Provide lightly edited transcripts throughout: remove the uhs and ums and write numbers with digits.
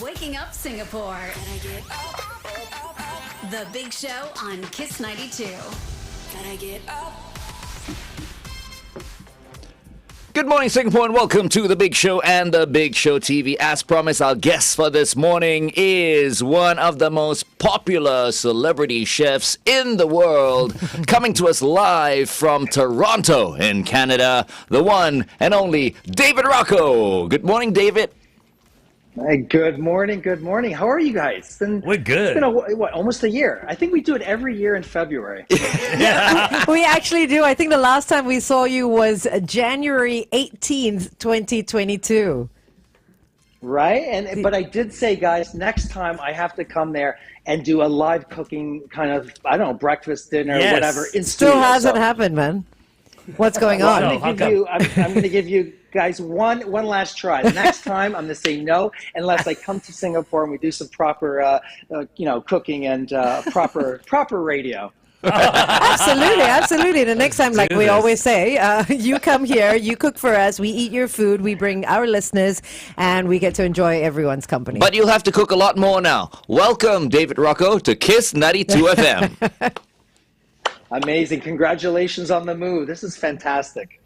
Waking Up Singapore. The Big Show on Kiss 92. Good morning, Singapore, and welcome to The Big Show and The Big Show TV. As promised, our guest for this morning is one of the most popular celebrity chefs in the world, coming to us live from Toronto in Canada, the one and only David Rocco. Good morning, David. Hey, good morning. How are you guys? We're good. It's been almost a year. I think we do it every year in February. We actually do. I think the last time we saw you was January 18th, 2022. Right? But I did say, guys, next time I have to come there and do a live cooking kind of, I don't know, breakfast, dinner, Yes. whatever. In Still studio. hasn't happened, man. What's going on? I'm going to give you guys one last try. The next time I'm going to say no unless I come to Singapore and we do some proper, cooking and proper radio. Absolutely. The next time, like we this. always say, you come here, you cook for us, we eat your food, we bring our listeners, and we get to enjoy everyone's company. But you'll have to cook a lot more now. Welcome, David Rocco, to Kiss 92 FM. Amazing. Congratulations on the move. This is fantastic.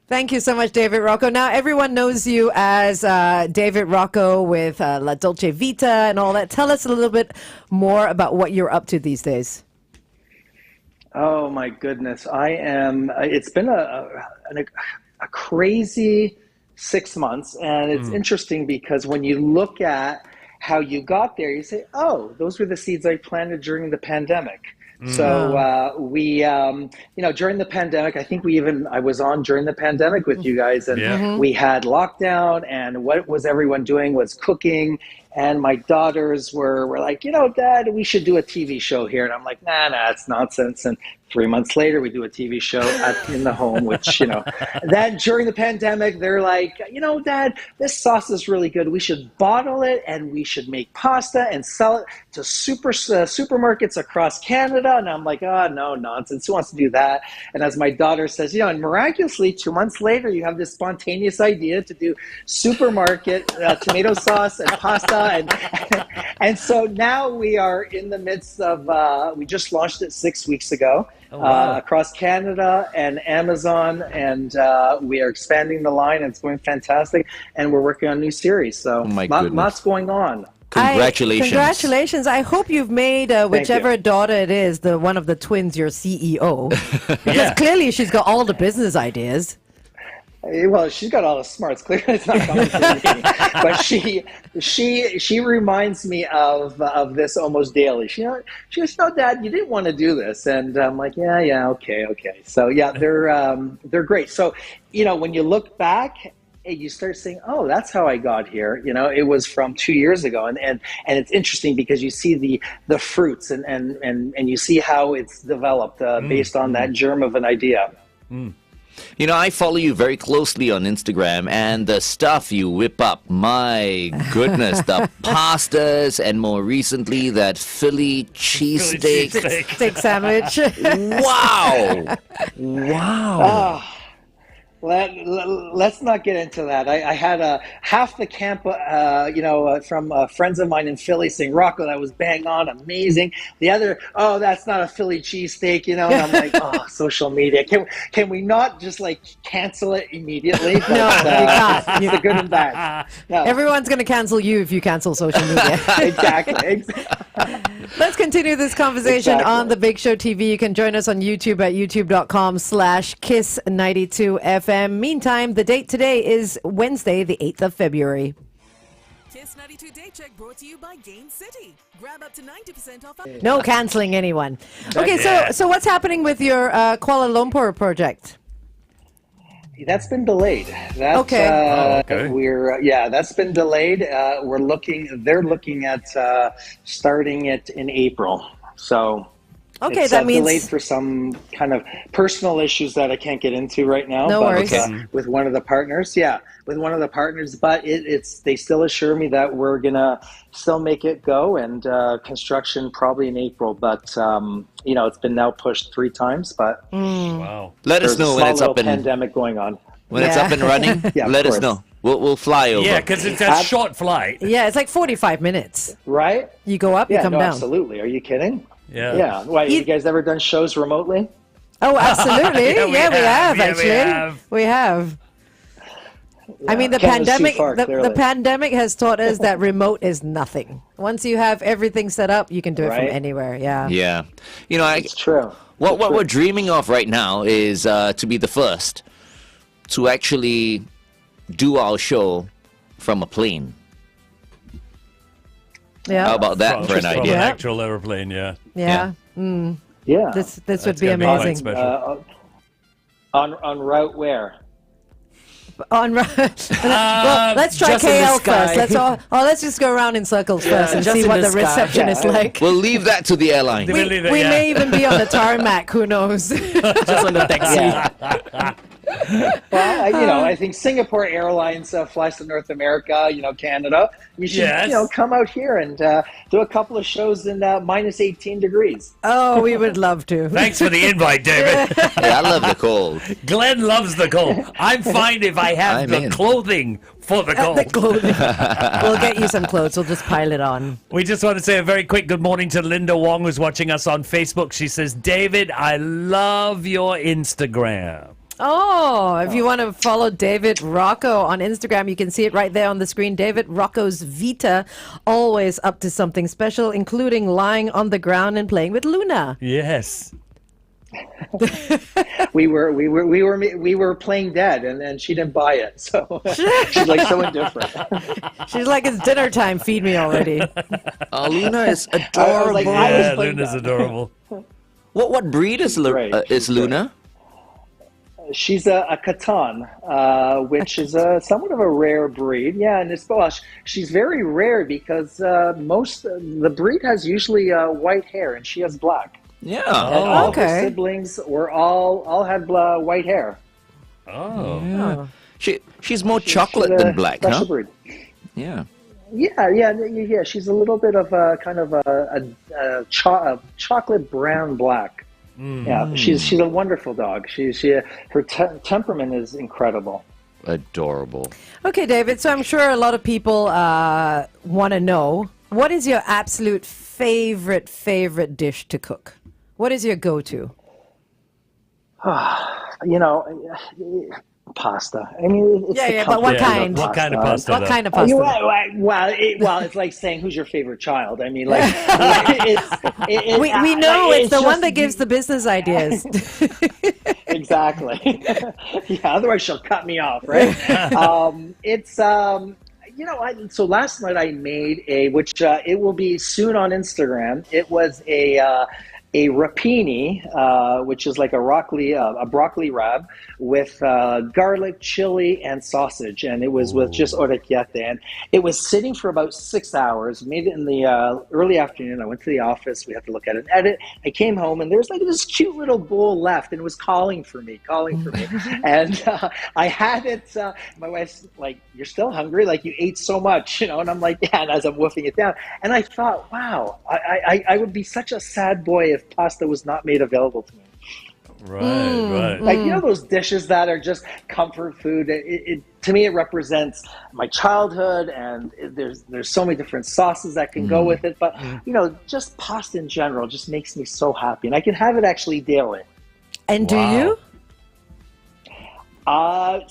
Thank you so much, David Rocco. Now, everyone knows you as David Rocco with La Dolce Vita and all that. Tell us a little bit more about what you're up to these days. Oh my goodness. It's been a crazy 6 months, and it's interesting because when you look at how you got there, you say, oh, those were the seeds I planted during the pandemic. So we during the pandemic, I think I was on during the pandemic with you guys, and we had lockdown, and what was everyone doing was cooking. And my daughters were like, Dad, we should do a TV show here. And I'm like, nah, it's nonsense. And 3 months later, we do a TV show in the home, which, then during the pandemic, they're like, Dad, this sauce is really good. We should bottle it and we should make pasta and sell it to supermarkets across Canada. And I'm like, oh, no, nonsense. Who wants to do that? And as my daughter says, and miraculously, 2 months later, you have this spontaneous idea to do supermarket tomato sauce and pasta. And so now we are in the midst of, we just launched it 6 weeks ago. Across Canada and Amazon, and we are expanding the line, and it's going fantastic, and we're working on a new series, so lots going on. Congratulations. I hope you've made whichever daughter it is, the one of the twins, your CEO, because clearly she's got all the business ideas. Well, she's got all the smarts. Clearly, it's not coming from me. But she reminds me of this almost daily. She goes, "No, Dad, you didn't want to do this," and I'm like, "Yeah, okay." So yeah, they're great. So when you look back, you start saying, "Oh, that's how I got here." It was from 2 years ago, and it's interesting because you see the fruits and you see how it's developed based on that germ of an idea. I follow you very closely on Instagram, and the stuff you whip up, my goodness, the pastas, and more recently, that Philly cheesesteak. Steak sandwich. Wow. Let's not get into that. I had half the camp, from friends of mine in Philly saying, "Rocco, that was bang on, amazing." The other, "Oh, that's not a Philly cheesesteak," and I'm like, "Oh, social media. Can we not just cancel it immediately?" But, No, you can't. It's the good and bad. No. Everyone's going to cancel you if you cancel social media. Exactly. Let's continue this conversation Exactly. on The Big Show TV. You can join us on YouTube at youtube.com/Kiss92FM. Meantime, the date today is Wednesday, the 8th of February. Kiss 92 Day Check brought to you by Gain City. Grab up to 90% off. No canceling anyone. Okay, so what's happening with your Kuala Lumpur project? That's been delayed. That's been delayed. They're looking at starting it in April. So Okay, it's that means delayed for some kind of personal issues that I can't get into right now. No but, worries. With one of the partners, but they still assure me that we're gonna still make it go, and construction probably in April. But it's been now pushed 3 times. But Let us know when it's up and pandemic going on. when it's up and running. Yeah, let us course. know. We'll fly over. Yeah, because it's a short flight. Yeah, it's like 45 minutes. Right? You go up, you Yeah, come no, down. absolutely. Are you kidding? Yeah. Yeah. Why, you guys ever done shows remotely? Oh, absolutely. Yeah, we we have, have. Yeah, actually. we have. We have. I mean, the Canada's too pandemic. far, The clearly. pandemic has taught us that remote is nothing. Once you have everything set up, you can do it from Right. anywhere. Yeah. Yeah. You know, It's true. what It's true. we're dreaming of right now is to be the first to actually do our show from a plane. Yeah. How about that for an From idea? an Yeah. actual airplane, yeah. Yeah. Yeah. This would That's be gonna be quite amazing. special. On route where? On well, let's try just in the KL sky. first. Let's just go around in circles first and just see in what the the sky. reception is Yeah. like. We'll leave that to the airline. We'll leave it, We yeah. may even be on the tarmac. Who knows? Just on the taxi. Yeah. Well, I think Singapore Airlines flies to North America, Canada. You should, Yes. come out here and do a couple of shows in minus 18 degrees. Oh, we would love to. Thanks for the invite, David. Yeah, I love the cold. Glenn loves the cold. I'm fine if I have I'm the in. clothing for the cold. The clothing. We'll get you some clothes. We'll just pile it on. We just want to say a very quick good morning to Linda Wong, who's watching us on Facebook. She says, David, I love your Instagram. Oh, if you want to follow David Rocco on Instagram, you can see it right there on the screen. David Rocco's Vita, always up to something special, including lying on the ground and playing with Luna. Yes. We were playing dead, and she didn't buy it, so she's like so indifferent. She's like, it's dinner time. Feed me already. Luna is I was adorable. like, I was Yeah, playing Luna's that. adorable. What breed is, Great. is She's Luna? She's a Catan, which is somewhat of a rare breed. Yeah, and she's very rare because the breed has usually white hair, and she has black. Yeah. And all okay. her siblings were all had white hair. Oh. Oh. She's more She's chocolate a than black, special huh? breed. Yeah. Yeah. She's a little bit of a kind of a chocolate brown black. Yeah, she's a wonderful dog. Her temperament is incredible. Adorable. Okay, David. So I'm sure a lot of people want to know, what is your absolute favorite dish to cook? What is your go-to? Pasta. I mean, it's the but what comfort food of kind? What kind of pasta? What though? kind of pasta? Well, it's like saying who's your favorite child. I mean, like We know it's the one just- that gives the business ideas. Exactly. Yeah. Otherwise, she'll cut me off, right? So last night I made which it will be soon on Instagram. It was a rapini, which is like a broccoli rab with garlic, chili, and sausage. And it was with just orecchiette. And it was sitting for about 6 hours. Made it in the early afternoon. I went to the office. We had to look at an edit. I came home, and there's like this cute little bowl left, and it was calling for me. And I had it. My wife's like, "You're still hungry? Like, you ate so much, And I'm like, "Yeah." And as I'm wolfing it down, and I thought, wow, I would be such a sad boy if pasta was not made available to me. Right. Like, those dishes that are just comfort food. To me, it represents my childhood, and there's so many different sauces that can go with it. But just pasta in general just makes me so happy, and I can have it actually daily. And do Wow. you? My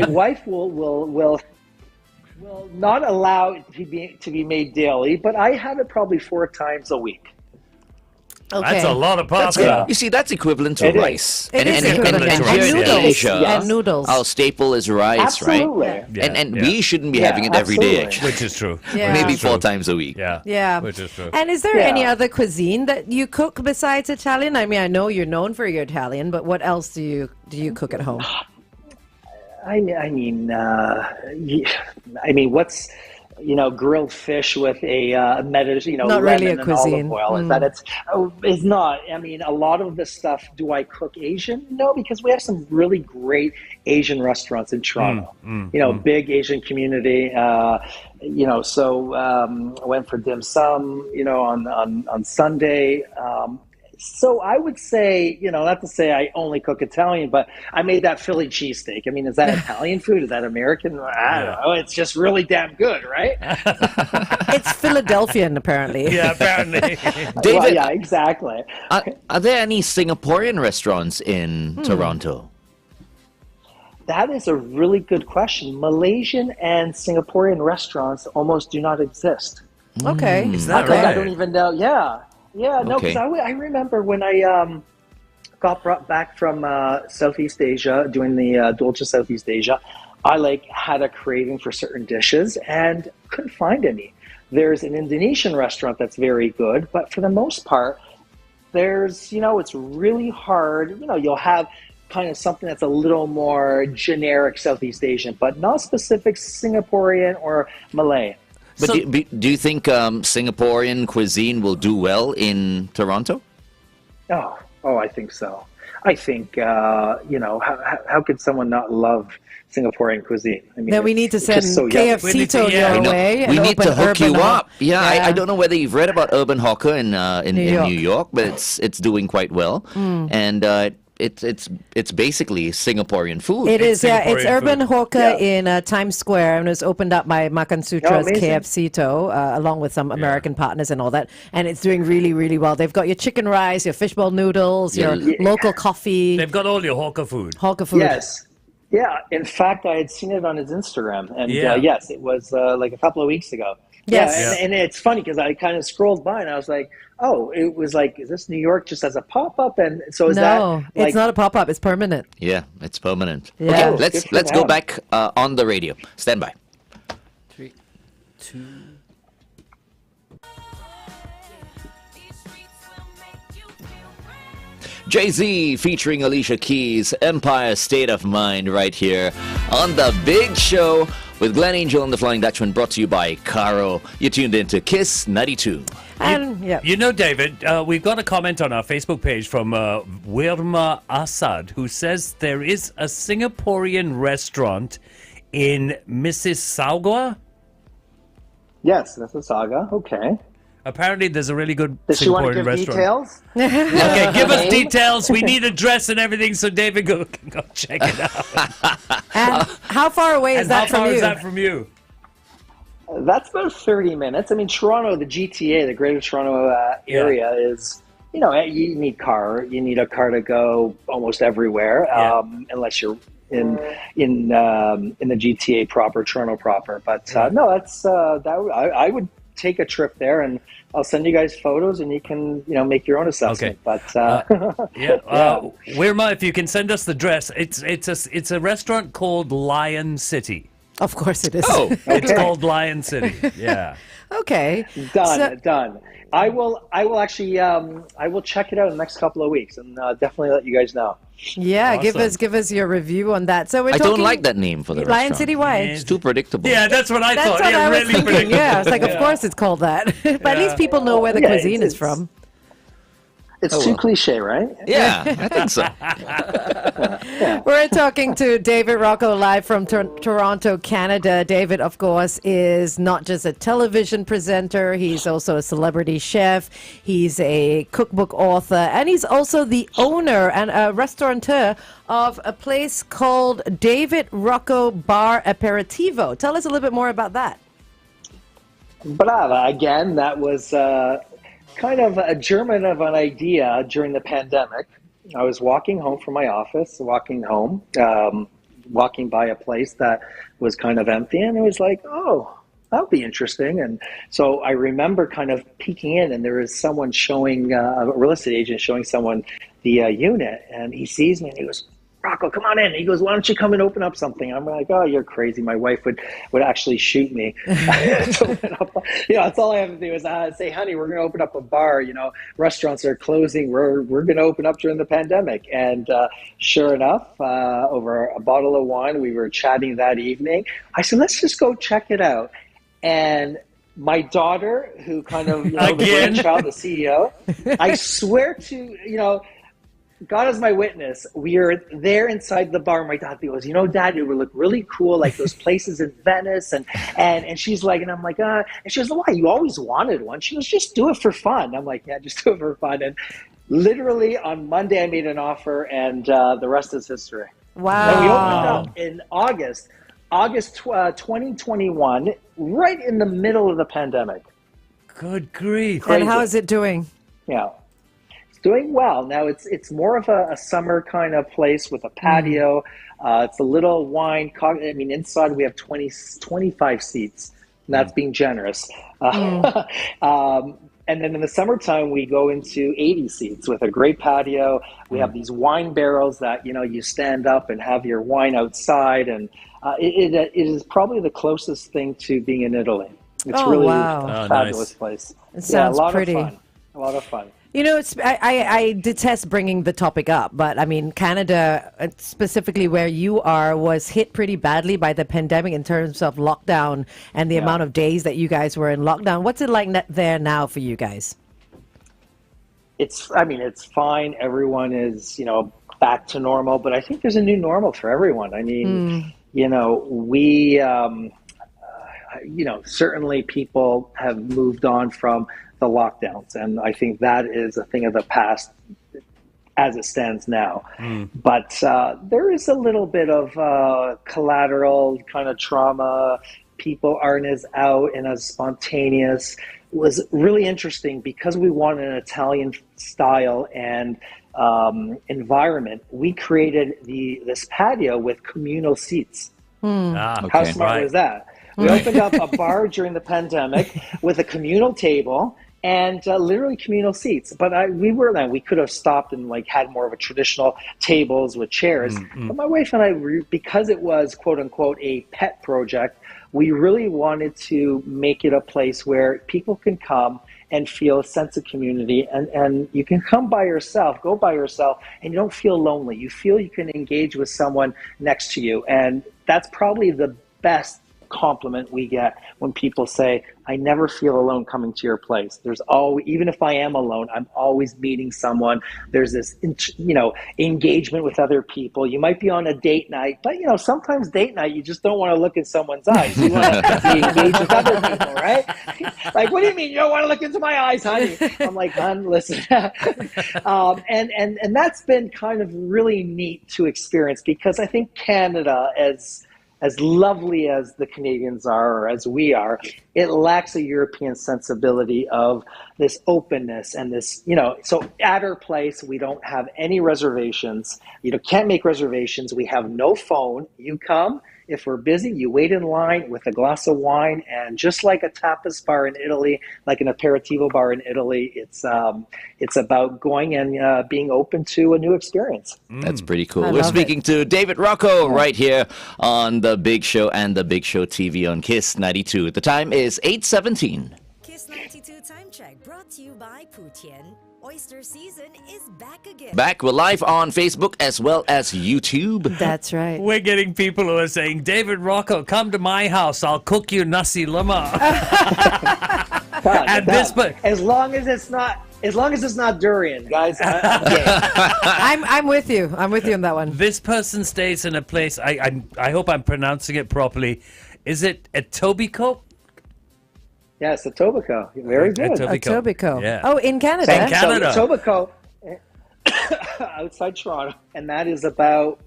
wife will not allow it to be made daily, but I have it probably 4 times a week. Okay. That's a lot of That's pasta. You see, that's equivalent to It is. rice. It is equivalent. and here in noodles. Asia, And noodles. our staple is rice, Absolutely. right? Yeah, And yeah. we shouldn't be Yeah, having it every day, absolutely. actually. Which is true. Yeah. Maybe Which is 4 true. times a week. Yeah. Yeah. Which is true. And is there Yeah. any other cuisine that you cook besides Italian? I mean, I know you're known for your Italian, but what else do you cook at home? I mean, what's grilled fish with a Mediterranean, Not really lemon a and cuisine. olive oil. Is that it's not. I mean, a lot of the stuff. Do I cook Asian? No, because we have some really great Asian restaurants in Toronto. Big Asian community. So I went for dim sum. On Sunday. So I would say, not to say I only cook Italian, but I made that Philly cheesesteak. I mean, is that Italian food? Is that American? I don't know. It's just really damn good, right? It's Philadelphian, apparently. Yeah, apparently. David, Well, yeah, exactly. are there any Singaporean restaurants in Toronto? That is a really good question. Malaysian and Singaporean restaurants almost do not exist. Okay. Is that Like, I right? don't even know. Yeah. No, Okay. because I remember when I got brought back from Southeast Asia, doing the Dolce Southeast Asia, I had a craving for certain dishes and couldn't find any. There's an Indonesian restaurant that's very good, but for the most part, there's, it's really hard. You'll have kind of something that's a little more generic Southeast Asian, but not specific Singaporean or Malay. But So- do you think Singaporean cuisine will do well in Toronto? Oh, I think so. I think, how could someone not love Singaporean cuisine? I mean, Then we need to it's send just so yummy. We KFC need to- to yeah. your I know. way. We and need to open hook you Urban up. Yeah, Yeah. I don't know whether you've read about Urban Hawker in York. New York, but it's doing quite well, and it's basically Singaporean food. It is, yeah. It's Singaporean Urban food. Hawker in Times Square, and it was opened up by Makan Sutra's amazing. KFC-to, along with some American partners and all that. And it's doing really, really well. They've got your chicken rice, your fishbowl noodles, your local coffee, They've got all your hawker food. hawker food. Yes. Yeah. In fact, I had seen it on his Instagram, and Yeah. yes, it was like a couple of weeks ago. Yes. Yeah, and it's funny because I kind of scrolled by and I was like, oh, it was like, is this New York just as a pop-up? And so is No, that it's not a pop-up. It's permanent. Yeah, it's permanent. Yeah. Okay, Oh, let's good for let's go them. back on the radio. Stand by. 3, 2. Jay-Z featuring Alicia Keys, Empire State of Mind, right here on The Big Show with Glenn Angel and the Flying Dutchman, brought to you by Caro. You're tuned into Kiss 92. And, yeah. You know, David, we've got a comment on our Facebook page from Wirma Assad, who says there is a Singaporean restaurant in Mississauga. Yes, that's a saga. Okay. Apparently, there's a really good Does she want to Singaporean give restaurant. details? Okay, give us Name? details. We need address and everything, so David go check it out. And how far away is And that how far from you? is that from you? That's about 30 minutes. I mean, Toronto, the GTA, the Greater Toronto area is, you need a car to go almost everywhere, Yeah. unless you're in the GTA proper, Toronto proper. But no, that's I would take a trip there, and I'll send you guys photos, and you can make your own assessment. Okay. But Wirma, if you can send us the address, it's a restaurant called Lion City. Of course it is. Oh, It's called Lion City. Yeah. Okay. done. So- I will actually I will check it out in the next couple of weeks, and definitely let you guys know. Yeah, Awesome. give us your review on that. So we're I talking don't like that name for the Lion restaurant. City. Why? It's too predictable. Yeah, that's what I That's thought. what Yeah, I was really thinking. predictable. Yeah, it's like, of course it's called that. But at least people know where the Yeah, cuisine is it's- from. It's too cliche, right? Yeah, I think so. We're talking to David Rocco live from Toronto, Canada. David, of course, is not just a television presenter. He's also a celebrity chef. He's a cookbook author. And he's also the owner and a restaurateur of a place called David Rocco Bar Aperitivo. Tell us a little bit more about that. Brava. Again, that was kind of a german of an idea during the pandemic. I was walking home from my office, walking by a place that was kind of empty, and it was like, oh, that would be interesting. And so I remember kind of peeking in, and there was someone showing, a real estate agent showing someone the unit, and he sees me and he goes, Rocco, come on in. He goes, why don't you come and open up something? I'm like, oh, you're crazy. My wife would actually shoot me. To open up. That's all I have to do is say, honey, we're going to open up a bar. Restaurants are closing. We're going to open up during the pandemic. And sure enough, over a bottle of wine, we were chatting that evening. I said, let's just go check it out. And my daughter, who kind of, the Again? brainchild, the CEO, I swear to, God is my witness. We are there inside the bar. My daughter goes, Dad, it would look really cool, like those places in Venice. And she's like, and I'm like, and she goes, why? You always wanted one. She goes, just do it for fun. I'm like, yeah, just do it for fun. And Literally on Monday, I made an offer, and the rest is history. Wow. And we opened up in August 2021, right in the middle of the pandemic. Good grief. And how is it doing? Yeah, it's doing well. Now it's more of a summer kind of place with a patio. It's a little inside we have 25 seats, and that's being generous. And then in the summertime, we go into 80 seats with a great patio. We have these wine barrels that, you stand up and have your wine outside. And it is probably the closest thing to being in Italy. It's really a fabulous place. It sounds pretty. A lot of fun. I detest bringing the topic up, but I mean, Canada, specifically where you are, was hit pretty badly by the pandemic in terms of lockdown and the amount of days that you guys were in lockdown. What's it like there now for you guys? It's fine. Everyone is, back to normal, but I think there's a new normal for everyone. I mean, we, certainly people have moved on from the lockdowns, and I think that is a thing of the past as it stands now. But there is a little bit of collateral kind of trauma. People aren't as out and as spontaneous. It was really interesting because we wanted an Italian style and environment. We created this patio with communal seats. How smart was that? We opened up a bar during the pandemic with a communal table and literally communal seats. But we could have stopped and had more of a traditional tables with chairs. But my wife and I, because it was quote unquote a pet project, we really wanted to make it a place where people can come and feel a sense of community, and you can go by yourself, and you don't feel lonely. You feel you can engage with someone next to you, and that's probably the best compliment we get when people say, I never feel alone coming to your place. There's always, even if I am alone, I'm always meeting someone. There's this, engagement with other people. You might be on a date night, but sometimes date night, you just don't want to look in someone's eyes. You want to be engaged with other people, right? Like, what do you mean you don't want to look into my eyes, honey? I'm like, hon, listen. And that's been kind of really neat to experience, because I think Canada, as lovely as the Canadians are, or as we are, it lacks a European sensibility of this openness and this, so at our place, we don't have any reservations. You can't make reservations. We have no phone. You come. If we're busy, you wait in line with a glass of wine, and just like a tapas bar in Italy, like an aperitivo bar in Italy, it's about going and being open to a new experience. That's pretty cool. We're speaking to David Rocco right here on The Big Show and The Big Show TV on Kiss 92. The time is 8:17. Kiss 92 time check brought to you by Putian. Oyster season is back again. We're live on Facebook as well as YouTube. That's right. We're getting people who are saying, David Rocco, come to my house. I'll cook you nasi lemak. And as long as it's not durian, guys. I'm with you. I'm with you on that one. This person stays in a place, I hope I'm pronouncing it properly. Is it Etobicoke? Yes, Etobicoke. Very good. Etobicoke. Yeah. Oh, in Canada? In Canada. So Etobicoke, outside Toronto, and that is about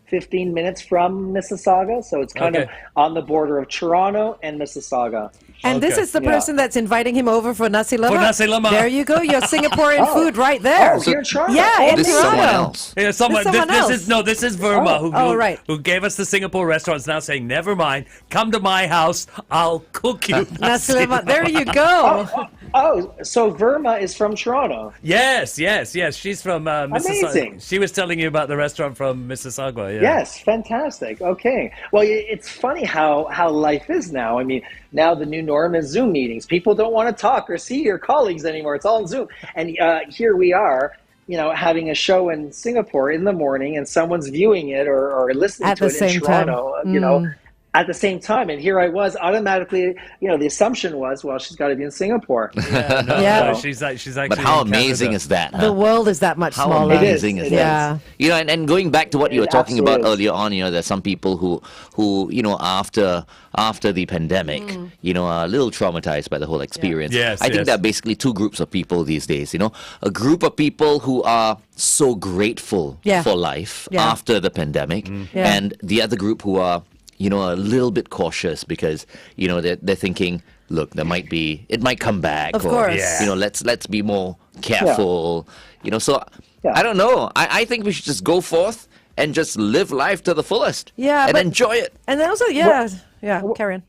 15 minutes from Mississauga. So it's kind of on the border of Toronto and Mississauga. And this is the person that's inviting him over for nasi lemak. For nasi lemak. There you go. Your Singaporean food right there. Oh, here in Toronto. Yeah, in This is Toronto. someone else. Yeah, this is Verma who gave us the Singapore restaurants, now saying, never mind, come to my house, I'll cook you Nasi lemak. There you go. So Verma is from Toronto. Yes. She's from Mississauga. Amazing. She was telling you about the restaurant from Mississauga. Yeah. Yes, fantastic. Okay. Well, it's funny how life is now. I mean, now the new norm is Zoom meetings. People don't want to talk or see your colleagues anymore. It's all on Zoom. And here we are, having a show in Singapore in the morning, and someone's viewing it or listening At to the it in same Toronto, at the same time. And here I was automatically, the assumption was, well, she's got to be in Singapore. Yeah. She's actually. But how in amazing Canada. is that? The Huh? world is that much How smaller. amazing is that? Yeah. You know, and going back to what you It were talking about absolutely is. earlier on, there's some people who after the pandemic, are a little traumatized by the whole experience. Yes, I think yes. there are basically two groups of people these days, a group of people who are so grateful Yeah. for life Yeah. after the pandemic, Yeah. and the other group who are, a little bit cautious because, they're thinking, look, it might come back. Of or, course. Yeah. let's be more careful. So Yeah. I don't know. I think we should just go forth and just live life to the fullest. Yeah, and but- enjoy it. And then also, carry on.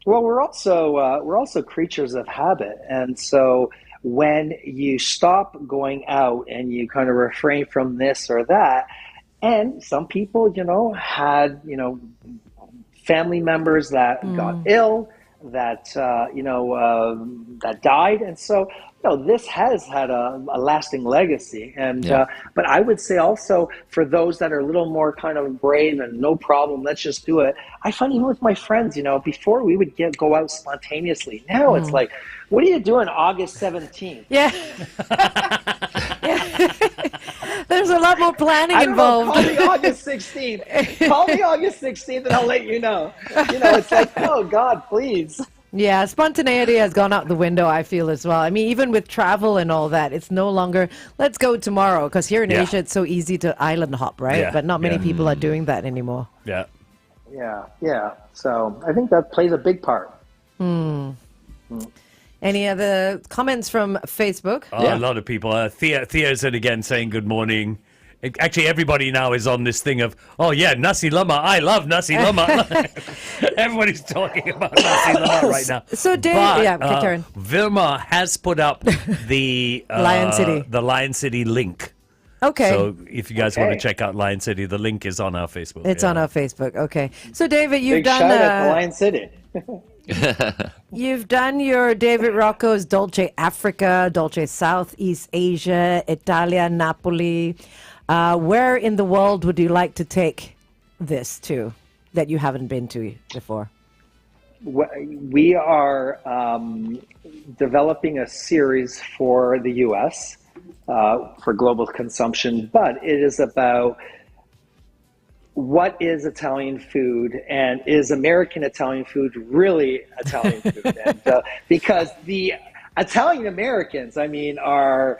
Well, we're also creatures of habit, and so when you stop going out and you kind of refrain from this or that, and some people, had family members that got ill, that that died, and so this has had a lasting legacy. And Yeah. but I would say also for those that are a little more kind of brave and no problem, let's just do it. I find even with my friends, before we would go out spontaneously. Now it's like, what are you doing August 17th? Yeah. There's a lot more planning I don't know, involved. call me August 16th. Call me August 16th and I'll let you know. It's like, oh God, please. Yeah, spontaneity has gone out the window, I feel, as well. I mean, even with travel and all that, it's no longer, let's go tomorrow. Because here in Yeah. Asia, it's so easy to island hop, right? Yeah, But not many yeah. people are doing that anymore. Yeah. Yeah. So I think that plays a big part. Any other comments from Facebook? A lot of people. Thea's in again saying good morning. Actually, everybody now is on this thing of, oh yeah, nasi lemak. I love nasi lemak. Everybody's talking about nasi lemak right now. So, Dave, But, okay, Karen. Vilma has put up the Lion City link. Okay. So if you guys want to Okay. check out Lion City, the link is on our Facebook. It's on our Facebook. Okay. So, David, you've Big shout out to done Lion City. you've done your David Rocco's Dolce Africa, Dolce Southeast Asia, Italia, Napoli. Where in the world would you like to take this to that you haven't been to before? We are developing a series for the U.S. For global consumption, but it is about what is Italian food and is American Italian food really Italian food? And, because the Italian Americans, I mean, are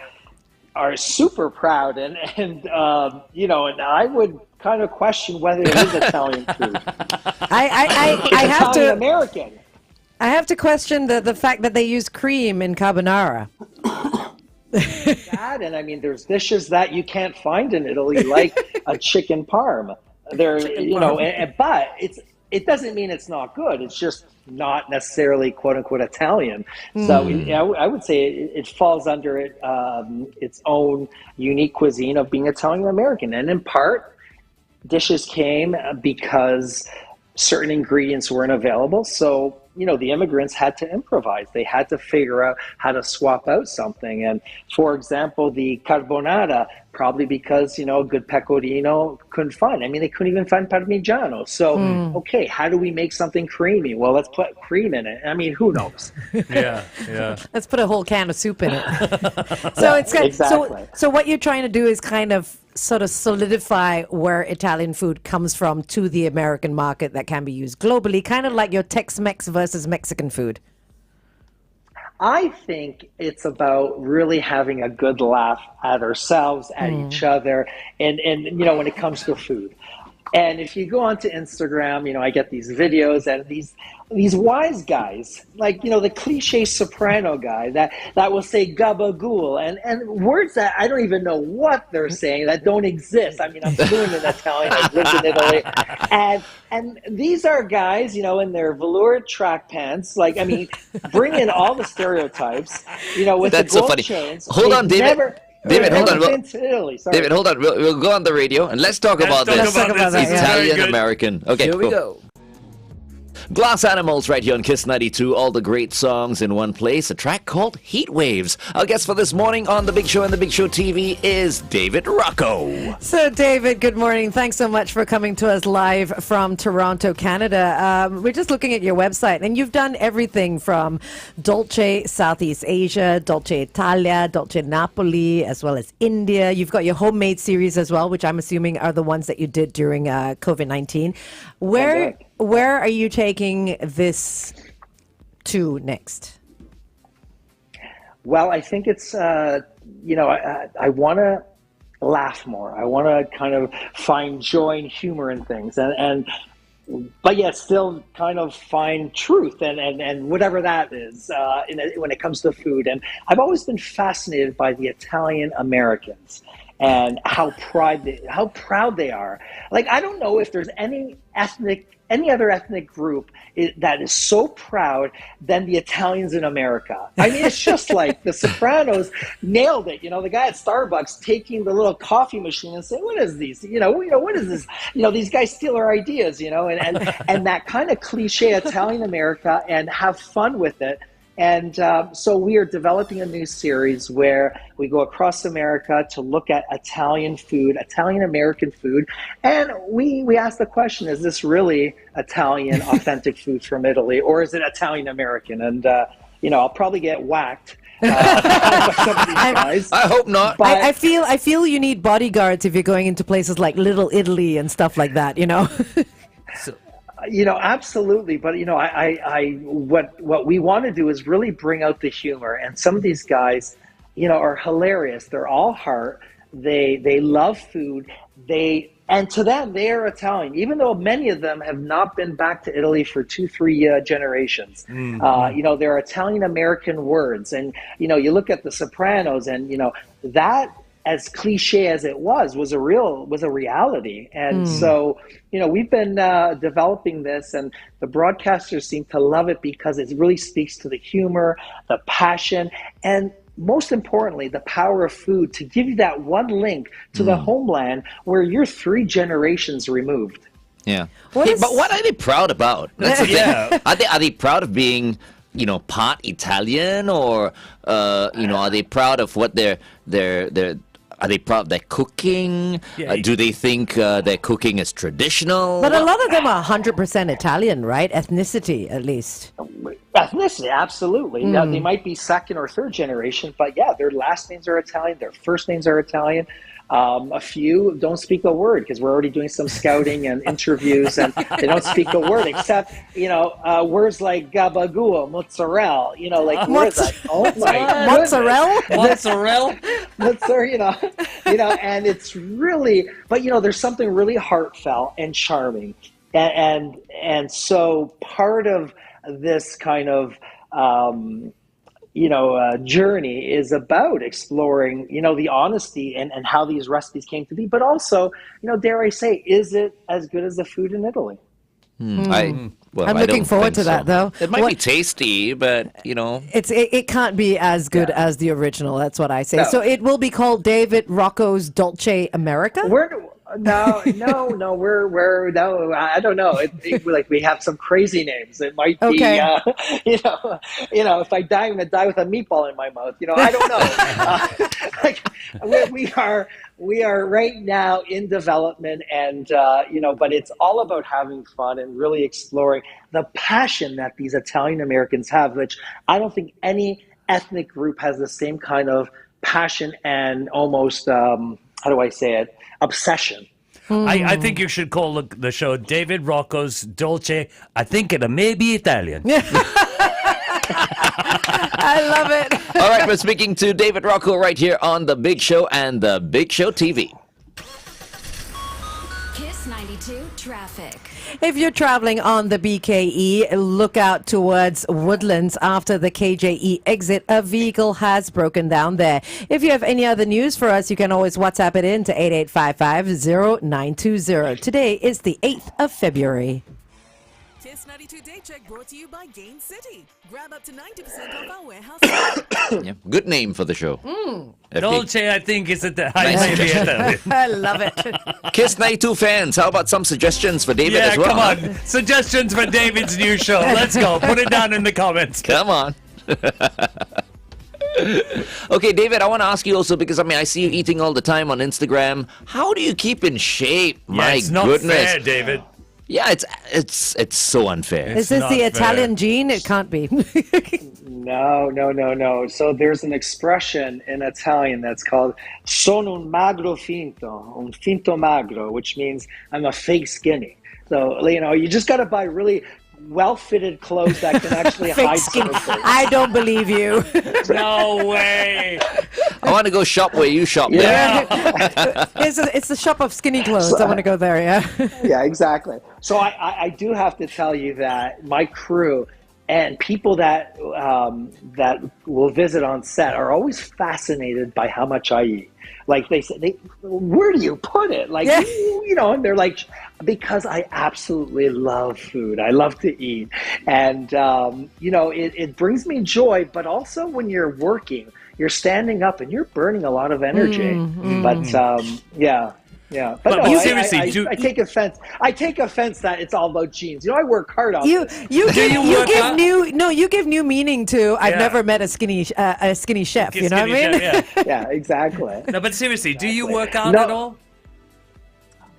super proud and and I would kind of question whether it is Italian food. I have Italian to American. I have to question the fact that they use cream in carbonara. That, and I mean, there's dishes that you can't find in Italy, like a chicken parm. But it doesn't mean it's not good. It's just not necessarily "quote unquote" Italian. So I would say it falls under its own unique cuisine of being Italian American, and in part, dishes came because certain ingredients weren't available. So the immigrants had to improvise. They had to figure out how to swap out something. And for example, the carbonara, probably because, a good pecorino couldn't find. I mean, they couldn't even find parmigiano. So, okay, how do we make something creamy? Well, let's put cream in it. I mean, who knows? Yeah. Let's put a whole can of soup in it. So it's kind exactly. so what you're trying to do is kind of sort of solidify where Italian food comes from to the American market that can be used globally, kind of like your Tex-Mex versus Mexican food. I think it's about really having a good laugh at ourselves, at each other, and when it comes to food. And if you go onto Instagram, I get these videos and these wise guys, like, the cliche soprano guy that will say gabagool and words that I don't even know what they're saying, that don't exist. I mean, I'm fluent in Italian, I've lived in Italy. And these are guys, in their velour track pants, like, I mean, bring in all the stereotypes, with That's the so gold funny. chains. Hold on, They've David. David, hold on. been to Italy. Sorry. David, hold on. We'll go on the radio and let's talk about Let's this. talk about this. This is very Italian good. American. Okay, Here we cool. go. Glass Animals right here on Kiss 92. All the great songs in one place. A track called Heat Waves. Our guest for this morning on The Big Show and The Big Show TV is David Rocco. So, David, good morning. Thanks so much for coming to us live from Toronto, Canada. We're just looking at your website, and you've done everything from Dolce Southeast Asia, Dolce Italia, Dolce Napoli, as well as India. You've got your homemade series as well, which I'm assuming are the ones that you did during COVID-19. Where are you taking this to next? Well, I think it's, I want to laugh more. I want to kind of find joy and humor in things, but yet still kind of find truth and whatever that is when it comes to food. And I've always been fascinated by the Italian Americans and how proud they are. Like, I don't know if there's any other ethnic group that is so proud than the Italians in America. I mean, it's just like The Sopranos nailed it. The guy at Starbucks taking the little coffee machine and saying, "What is these? What is this? These guys steal our ideas. And that kind of cliche Italian America, and have fun with it." And so we are developing a new series where we go across America to look at Italian food, Italian American food. And we ask the question, is this really Italian authentic food from Italy, or is it Italian American? And, I'll probably get whacked. By some of these guys. I hope not. I feel you need bodyguards if you're going into places like Little Italy and stuff like that, Absolutely. But, what we want to do is really bring out the humor. And some of these guys, are hilarious. They're all heart. They love food. And to them, they are Italian, even though many of them have not been back to Italy for 2-3 generations. Mm-hmm. They're Italian American words. And, you look at The Sopranos, and, that, as cliche as it was a reality. And so, we've been developing this, and the broadcasters seem to love it because it really speaks to the humor, the passion, and most importantly, the power of food to give you that one link to the homeland where you're 3 generations removed. Yeah. But what are they proud about? That's the thing. Are they proud of being, part Italian, or are they proud of what they're are they proud of their cooking? Yeah. Do they think their cooking is traditional? But a lot of them are 100% Italian, right? Ethnicity, at least. Ethnicity, absolutely. Now, they might be second or third generation, but yeah, their last names are Italian, their first names are Italian. A few don't speak a word because we're already doing some scouting and interviews, and they don't speak a word except, words like gabagool, mozzarella, what is that? Oh my Mozzarella? Mozzarella, and it's really, but there's something really heartfelt and charming. And so part of this kind of, journey is about exploring, the honesty and how these recipes came to be, but also, dare I say, is it as good as the food in Italy? I'm looking forward to that, though. It might be tasty, but, it can't be as good as the original. That's what I say. No. So it will be called David Rocco's Dolce America? No, I don't know. Like, we have some crazy names. It might be, okay. If I die, I'm gonna die with a meatball in my mouth. I don't know. We are right now in development, and but it's all about having fun and really exploring the passion that these Italian Americans have, which I don't think any ethnic group has the same kind of passion and almost how do I say it? Obsession. I think you should call the show David Rocco's Dolce. I think it may be Italian. I love it. All right, we're speaking to David Rocco right here on The Big Show and The Big Show TV. Kiss 92 traffic. If you're traveling on the BKE, look out towards Woodlands after the KJE exit. A vehicle has broken down there. If you have any other news for us, you can always WhatsApp it in to 8855-0920. Today is the 8th of February. Kiss This 92 Day Check brought to you by Gain City. Grab up to 90% off our warehouse. Yeah, good name for the show. FD. Dolce, I think, is at the high maybe. I love it. Kiss 92 fans, how about some suggestions for David Yeah, as well? come huh? on. Suggestions for David's new show. Let's go. Put it down in the comments. Come on. Okay, David, I want to ask you also because I see you eating all the time on Instagram. How do you keep in shape? My it's not goodness. fair, David. Yeah, it's so unfair. Is this not the fair. Italian gene? It can't be. No. So there's an expression in Italian that's called "sono un magro finto," un finto magro, which means I'm a fake skinny. So you just got to buy really well-fitted clothes that can actually Fake hide skin. certain things. I don't believe you. No way. I want to go shop where you shop. Yeah. It's the shop of skinny clothes. I want to go there, yeah. Yeah, exactly. So I do have to tell you that my crew and people that that will visit on set are always fascinated by how much I eat. Like they say, where do you put it? Like, Yeah. And they're like, because I absolutely love food. I love to eat. And, it brings me joy. But also when you're working, you're standing up and you're burning a lot of energy. But, yeah. But But no, seriously, I take offense. I take offense that it's all about genes. I work hard on You this. you give, you you work give out? you give new meaning to I've Yeah. never met a skinny chef. You know what I mean? Yeah. Yeah, exactly. No, but seriously, do you work out No. at all?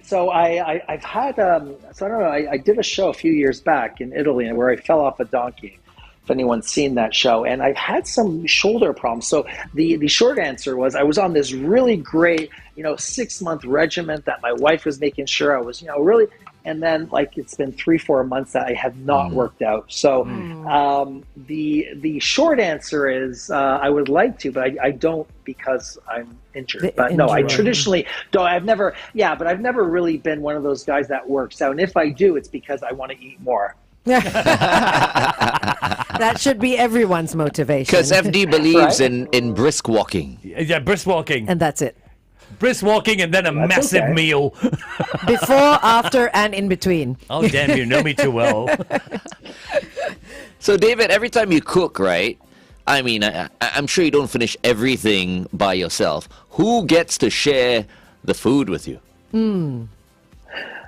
So I've had so I don't know. I did a show a few years back in Italy where I fell off a donkey. If anyone's seen that show, and I've had some shoulder problems. So the short answer was I was on this really great 6-month regimen that my wife was making sure I was really. And then it's been 3-4 months that I have not worked out. So the short answer is I would like to, but I don't because I'm injured. But no, I traditionally don't. I've never really been one of those guys that works out. And if I do, it's because I want to eat more. That should be everyone's motivation. Because FD believes Right? in brisk walking. Yeah, brisk walking. And that's it. Brisk walking and then a massive okay. meal. Before, after, and in between. Oh, damn, you know me too well. So, David, every time you cook, right? I'm sure you don't finish everything by yourself. Who gets to share the food with you?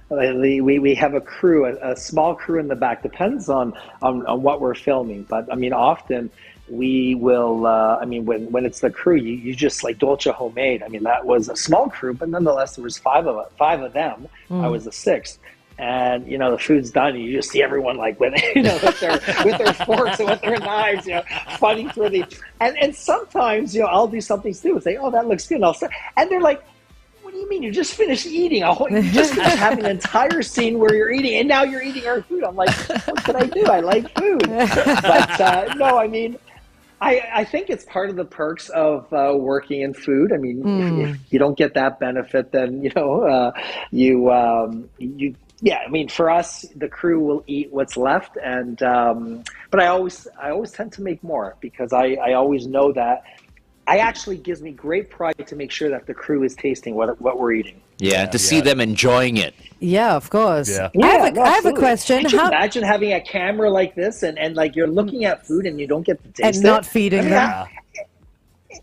We have a crew, a small crew in the back. Depends on what we're filming, but often we will. When it's the crew, you just like Dolce Homemade. That was a small crew, but nonetheless there was five of them. I was the sixth. And the food's done. And you just see everyone with their forks and with their knives, fighting through and sometimes I'll do something too. Say, oh, that looks good. And and they're like, what do you mean? You just finished eating. You just finished having an entire scene where you're eating, and now you're eating our food. I'm like, what can I do? I like food. But no, I think it's part of the perks of working in food. If you don't get that benefit, then for us, the crew will eat what's left, and but I always tend to make more because I always know that. It actually gives me great pride to make sure that the crew is tasting what we're eating. Yeah, to see them enjoying it. Yeah, of course. Yeah. I have a absolutely. question. Could you imagine having a camera like this and you're looking at food and you don't get to taste And it? not feeding them.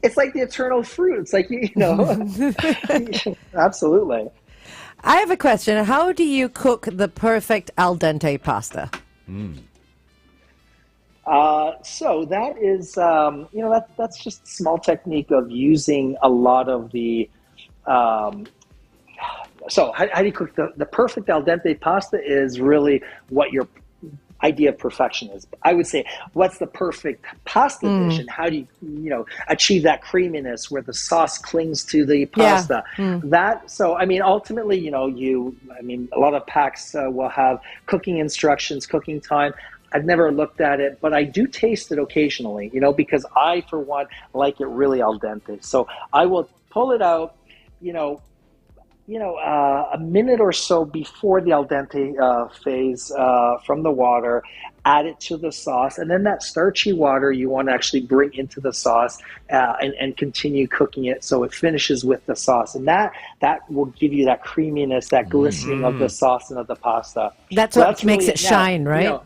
It's like the eternal fruit. It's like, absolutely. I have a question. How do you cook the perfect al dente pasta? So that is, that's just a small technique of using a lot of the, so how do you cook the perfect al dente pasta is really what your idea of perfection is. I would say, what's the perfect pasta dish and how do you, achieve that creaminess where the sauce clings to the pasta? Ultimately, a lot of packs will have cooking instructions, cooking time. I've never looked at it, but I do taste it occasionally, because I, for one, like it really al dente. So I will pull it out, a minute or so before the al dente phase from the water, add it to the sauce, and then that starchy water you want to actually bring into the sauce and continue cooking it so it finishes with the sauce, and that will give you that creaminess, that glistening of the sauce and of the pasta. That's So what makes really it shine, right?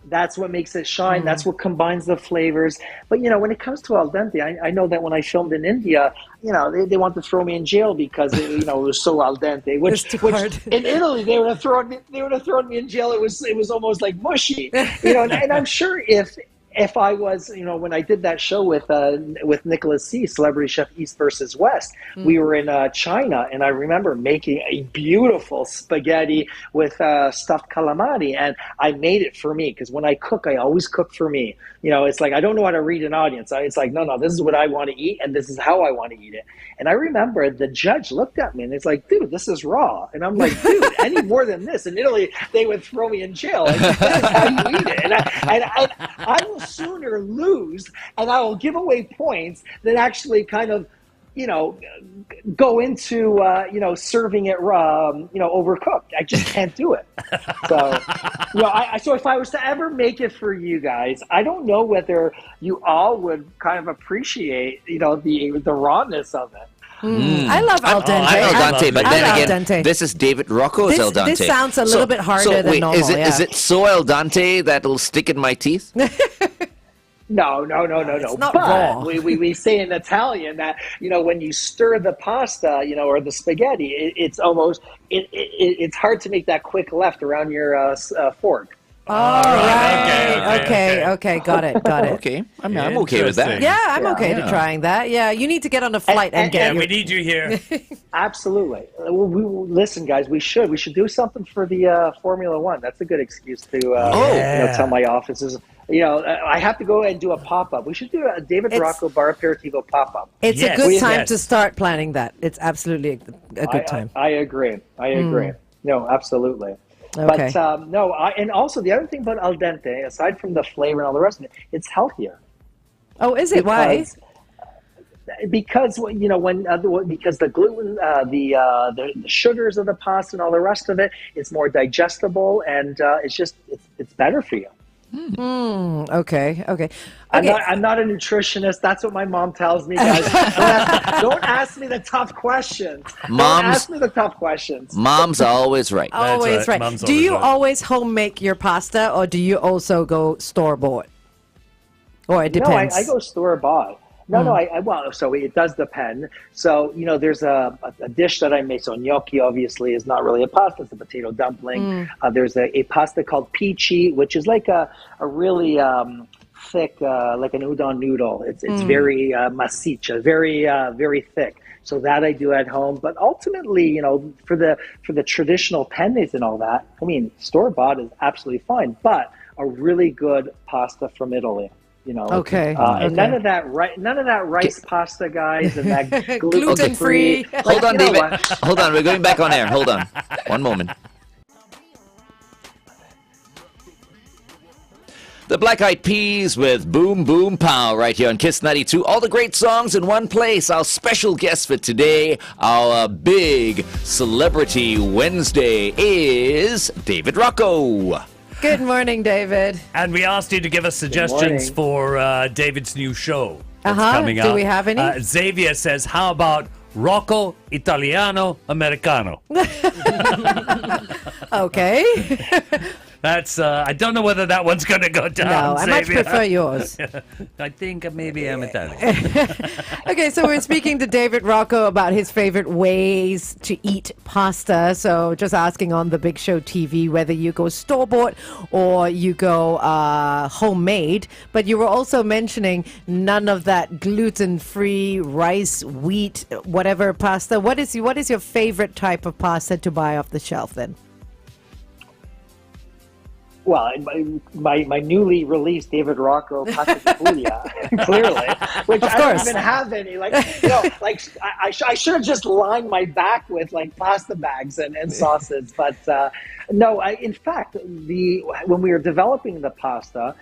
That's what makes it shine. That's what combines the flavors. But, when it comes to al dente, I know that when I filmed in India, they want to throw me in jail because it was so al dente. Which in Italy they would have thrown me in jail. It was almost like mushy. And I'm sure if I was, when I did that show with Nicholas C, Celebrity Chef East versus West, we were in China, and I remember making a beautiful spaghetti with stuffed calamari, and I made it for me because when I cook, I always cook for me. It's like I don't know how to read an audience. It's like, no, this is what I want to eat, and this is how I want to eat it. And I remember the judge looked at me and it's like, dude, this is raw. And I'm like, dude, any more than this in Italy, they would throw me in jail. Like, this is how you eat it. And I will sooner lose and I will give away points than actually kind of, go into, serving it raw, overcooked. I just can't do it. So, so if I was to ever make it for you guys, I don't know whether you all would kind of appreciate, the rawness of it. I love al dente. I al dente, but then al again, dente. this is David Rocco's al dente. This sounds a little bit harder than wait, normal. Is it so al dente that it'll stick in my teeth? No. It's not but raw. we say in Italian that, when you stir the pasta, or the spaghetti, it's almost, it's hard to make that quick left around your fork. Oh, right. Okay. Got it. Okay, I'm okay with that. Yeah, I'm okay to trying that. Yeah, you need to get on a flight and get we need you here. Absolutely. Listen, guys, we should do something for the Formula One. That's a good excuse to tell my offices. I have to go and do a pop-up. We should do a David Rocco Bar Aperitivo pop-up. It's a good time to start planning that. It's absolutely a good time. I agree. No, absolutely. Okay. But and also the other thing about al dente, aside from the flavor and all the rest of it, it's healthier. Oh, is it? Why? Because because the gluten, the sugars of the pasta and all the rest of it, it's more digestible and it's better for you. Okay. I'm not a nutritionist. That's what my mom tells me, guys. Don't ask me the tough questions. Don't ask me the tough questions. Moms are always right. Always right. Mom's Do you right. always home make your pasta, or do you also go store bought? Or it depends. No, I go store bought. So it does depend. So, there's a dish that I make. So gnocchi obviously is not really a pasta, it's a potato dumpling. There's a pasta called peachy, which is like a really thick, like an udon noodle. It's very massiccia, very thick. So that I do at home. But ultimately, for the traditional pennes and all that, I mean, store-bought is absolutely fine. But a really good pasta from Italy. Okay. And none of that rice pasta, guys, and that Gluten-free. Hold on, David. Hold on, we're going back on air. Hold on. One moment. The Black Eyed Peas with Boom Boom Pow right here on Kiss 92. All the great songs in one place. Our special guest for today, our big Celebrity Wednesday, is David Rocco. Good morning, David. And we asked you to give us suggestions for David's new show that's coming out. Do we have any? Xavier says, how about Rocco Italiano Americano? Okay. That's, I don't know whether that one's going to go down, No, I much Xavier. prefer yours. I think maybe I'm Italian. Okay, so we're speaking to David Rocco about his favorite ways to eat pasta. So just asking on the Big Show TV whether you go store-bought or you go homemade. But you were also mentioning none of that gluten-free rice, wheat, whatever pasta. What is your favorite type of pasta to buy off the shelf then? Well, my newly released David Rocco Pasta di Puglia, clearly, which I don't even have any. I should have just lined my back with pasta bags and sauces. But no, in fact, when we were developing the pasta,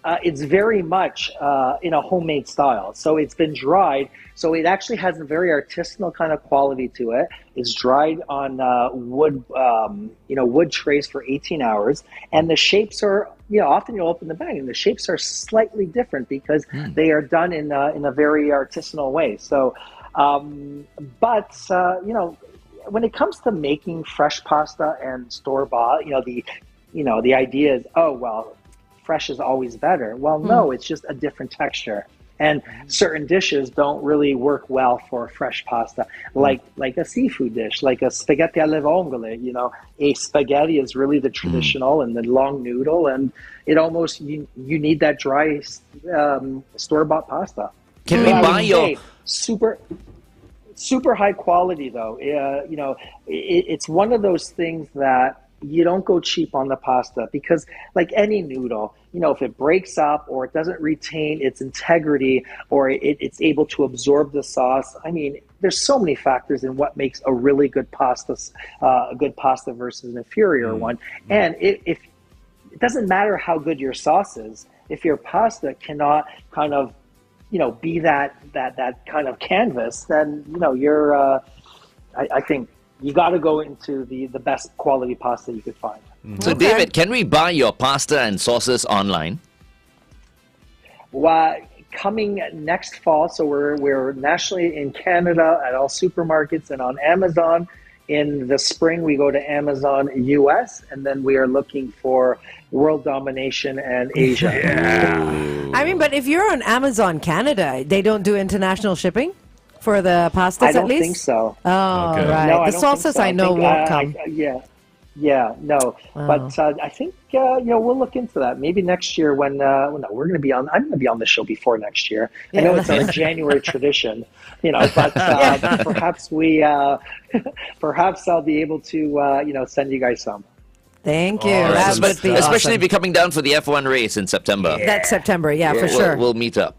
It's very much in a homemade style. So it's been dried. So it actually has a very artisanal kind of quality to it. It's dried on wood, wood trays for 18 hours. And the shapes are, often you'll open the bag and the shapes are slightly different because they are done in a very artisanal way. So, when it comes to making fresh pasta and store-bought, the idea is, oh, well, fresh is always better. Well, no, it's just a different texture. And certain dishes don't really work well for fresh pasta, like a seafood dish, like a spaghetti alle vongole. A spaghetti is really the traditional and the long noodle, and it almost you need that dry store-bought pasta. Can we buy your super high quality though? It's one of those things that you don't go cheap on the pasta, because like any noodle, if it breaks up or it doesn't retain its integrity or it's able to absorb the sauce, there's so many factors in what makes a really good pasta versus an inferior one. And if it doesn't matter how good your sauce is, if your pasta cannot kind of be that kind of canvas, then you're I think you got to go into the best quality pasta you could find. So, David, can we buy your pasta and sauces online? Well, coming next fall, so we're nationally in Canada at all supermarkets and on Amazon. In the spring, we go to Amazon US, and then we are looking for world domination and Asia. But if you're on Amazon Canada, they don't do international shipping? For the pastas, I don't at least? think so. Oh, Okay. right. No, I the don't sauces think so. I know won't come. No. But I think we'll look into that. Maybe next year when we're going to be on. I'm going to be on the show before next year. I know it's our January tradition, but perhaps perhaps I'll be able to send you guys some. Thank you. Awesome. That would be Especially awesome. if you're coming down for the F1 race in September. That's September, for sure. We'll meet up.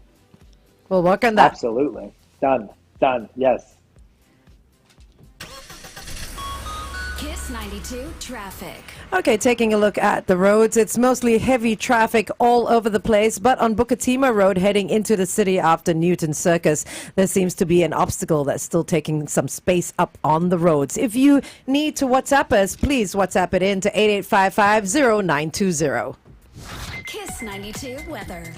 We'll work on that. Absolutely. Done. Yes. Kiss 92 traffic. Okay, taking a look at the roads. It's mostly heavy traffic all over the place, but on Bukatima Road heading into the city after Newton Circus, there seems to be an obstacle that's still taking some space up on the roads. If you need to WhatsApp us, please WhatsApp it in to 8855-0920. Kiss 92 weather.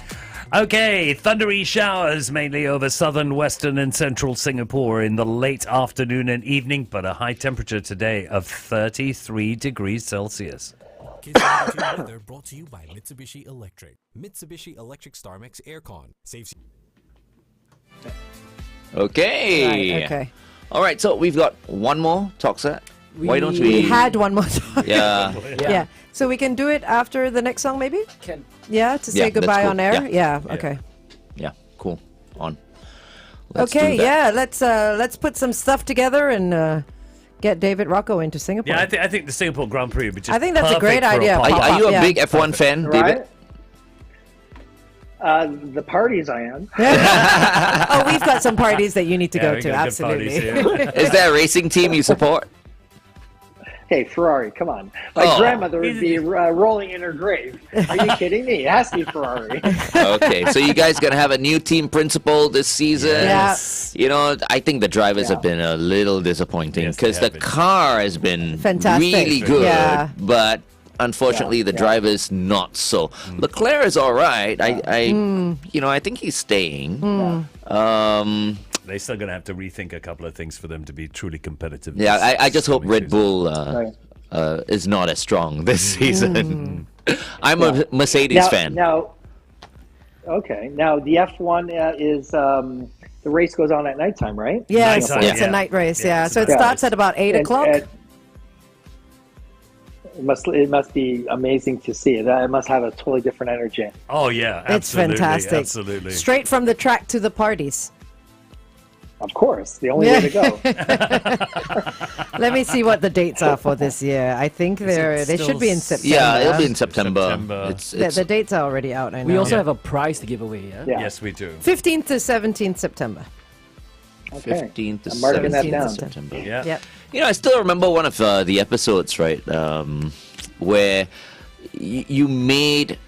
Okay, thundery showers mainly over southern, western and central Singapore in the late afternoon and evening, but a high temperature today of 33 degrees Celsius. Kiss 92 weather brought to you by Mitsubishi Electric. Mitsubishi Electric StarMax Aircon saves you. Okay. Right, okay. All right, so we've got one more talk set. Why don't We we? had one more time. Yeah. Yeah. So we can do it after the next song, maybe? Can. Yeah, to say Yeah, that's goodbye cool. on air? Yeah. Okay. Yeah, cool. On. Let's Okay, do that. let's put some stuff together and get David Rocco into Singapore. Yeah, I think the Singapore Grand Prix would be just I think that's a perfect great for idea. pop-up. Are you a Yeah. big F1 fan, David? Right? The parties I am. Oh, we've got some parties that you need to Yeah, go we to. got good parties Absolutely. here. Is there a racing team you support? Hey, Ferrari, come on. My grandmother would be rolling in her grave. Are you kidding me? It has to be Ferrari. Okay, so you guys gonna have a new team principal this season. Yes. I think the drivers have been a little disappointing Yes, they because the have been. car has been Fantastic. really good, Yeah. but unfortunately the drivers not so. Leclerc is all right. I think he's staying. They're still going to have to rethink a couple of things for them to be truly competitive. Yeah, I just hope coming Red season. Bull is not as strong this season. I'm a Mercedes fan. Now, the F1 is the race goes on at nighttime, right? Yeah, Nighttime, it's yeah. a night race, Yeah, yeah. it's So a it night starts race. at about 8 o'clock. It must be amazing to see it. It must have a totally different energy. Oh, yeah, It's absolutely. fantastic. Absolutely. Straight from the track to the parties. Of course, the only way to go. Let me see what the dates are for this year. I think they should be in September. Yeah, it'll be in September. September. The dates are already out, I know. We also have a prize to give away, yeah? Yeah. Yes, we do. 15th to 17th September. Okay. 15th to I'm marking that 17th down. September. Yeah. Yep. I still remember one of the episodes, right, where you made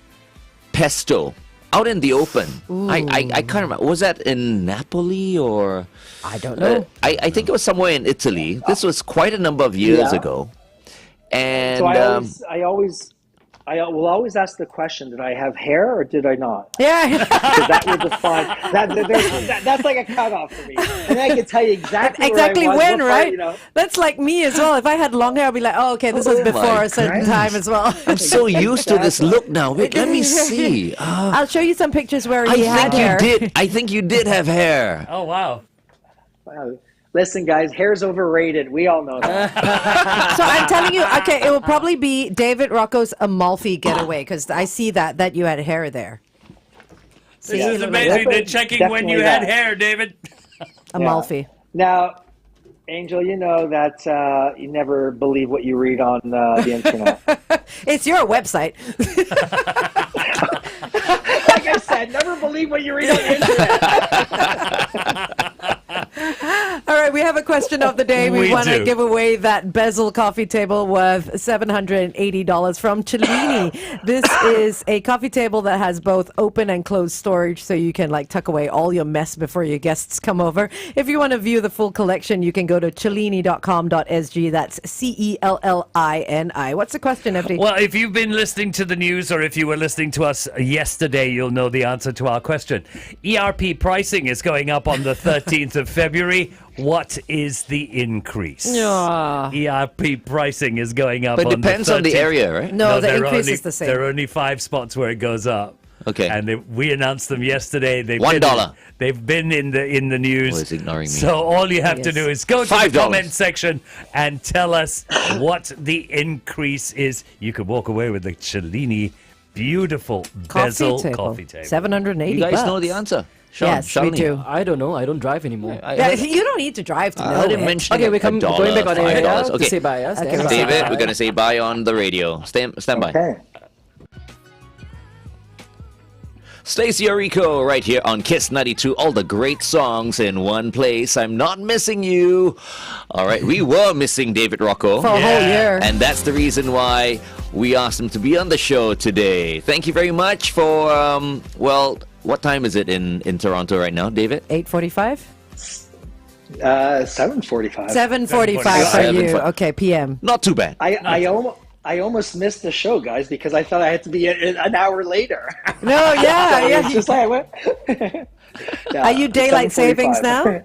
pesto out in the open. I can't remember. Was that in Napoli or? I don't know. I think it was somewhere in Italy. This was quite a number of years Yeah. ago. And So I will always ask the question: did I have hair or did I not? Yeah. Because that would define that's like a cutoff for me. And I can tell you exactly Exactly where I was, when, what part, right? you know. That's like me as well. If I had long hair, I'd be like, oh, okay, this was Oh before my a certain goodness. time as well. I'm so used to this look now. Wait, let me see. I'll show you some pictures where I he had think hair. you did. I think you did have hair. Oh, wow. Wow. Listen, guys, hair's overrated. We all know that. So I'm telling you, okay, it will probably be David Rocco's Amalfi getaway because I see that you had hair there. This is amazing. They're checking when you had hair, David. Amalfi. Now, Angel, you know that you never believe what you read on the internet. It's your website. Like I said, never believe what you read on the internet. All right, we have a question of the day. We We want to do. give away that bezel coffee table worth $780 from Cellini. This is a coffee table that has both open and closed storage, so you can like tuck away all your mess before your guests come over. If you want to view the full collection, you can go to cellini.com.sg. That's CELLINI. What's the question, FD? Well, if you've been listening to the news or if you were listening to us yesterday, you'll know the answer to our question. ERP pricing is going up on the 13th of February. What is the increase? Ah. ERP pricing is going up But it on depends the 13th. on the area, right? No, the there are increase only- is the same. There are only 5 spots where it goes up. Okay. And we announced them yesterday. $1. They've been in the news. Oh, it's ignoring me. So all you have to Yes. do is go to the $5. comment section and tell us what the increase is. You could walk away with the Cellini beautiful bezel coffee table. $780. You guys know the answer. Sean, Yes, we Shalini. do. I don't know. I don't drive anymore. I Yeah, heard- you don't need to drive to I know heard him it. mention Okay, we come going back on the air $5. to Okay. say bye. Okay, Stand by. David, we're going to say bye on the radio. Stand by. Okay. Stacey Orico right here on Kiss 92. All the great songs in one place. I'm not missing you. All right, we were missing David Rocco. For a whole year. And that's the reason why we asked him to be on the show today. Thank you very much for, what time is it in Toronto right now, David? 8:45? 7:45. 7:45 for you. 7:45. Okay, PM. Not too bad. I almost missed the show, guys, because I thought I had to be an hour later. No, yeah, yeah. It's just like I went. Yeah, Are you daylight 7:45. savings now?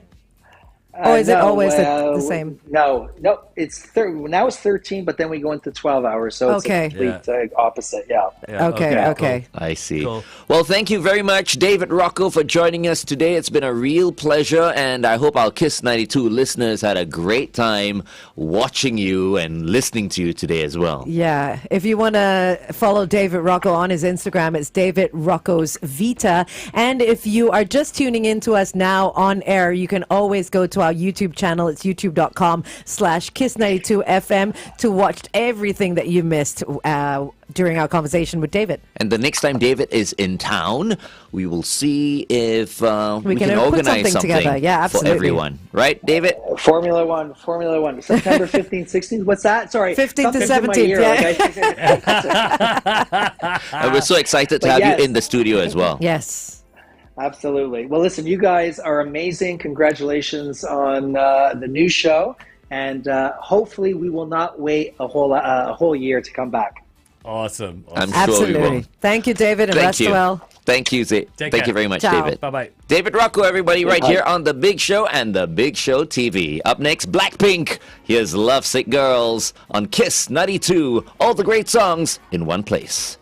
Or is it always the same? No, it's now it's 13, but then we go into 12 hours, so it's Okay. a complete opposite. Yeah. Yeah, Okay. I see. Cool. Well, thank you very much, David Rocco, for joining us today. It's been a real pleasure, and I hope our Kiss 92 listeners had a great time watching you and listening to you today as well. Yeah. If you want to follow David Rocco on his Instagram, it's David Rocco's Vita. And if you are just tuning in to us now on air, you can always go to our YouTube channel. It's youtube.com/Kiss92FM to watch everything that you missed during our conversation with David. And the next time David is in town, we will see if we can put organize something together. Yeah, for absolutely. everyone. Right, David? Formula One, September 15th, 16th. What's that? Sorry. 15th to something's in my 17th, ear, And we're so excited to But have yes. you in the studio as well. Yes. Absolutely. Well, listen, you guys are amazing. Congratulations on the new show, and hopefully we will not wait a whole year to come back. Awesome. I'm sure we will. Absolutely. Thank you, David, and Thank rest you. well. Thank you, Take Thank care. you very much, Ciao. David. Bye-bye. David Rocco, everybody, right Bye. here on The Big Show and The Big Show TV. Up next, Blackpink. Here's Lovesick Girls on Kiss 92. All the great songs in one place.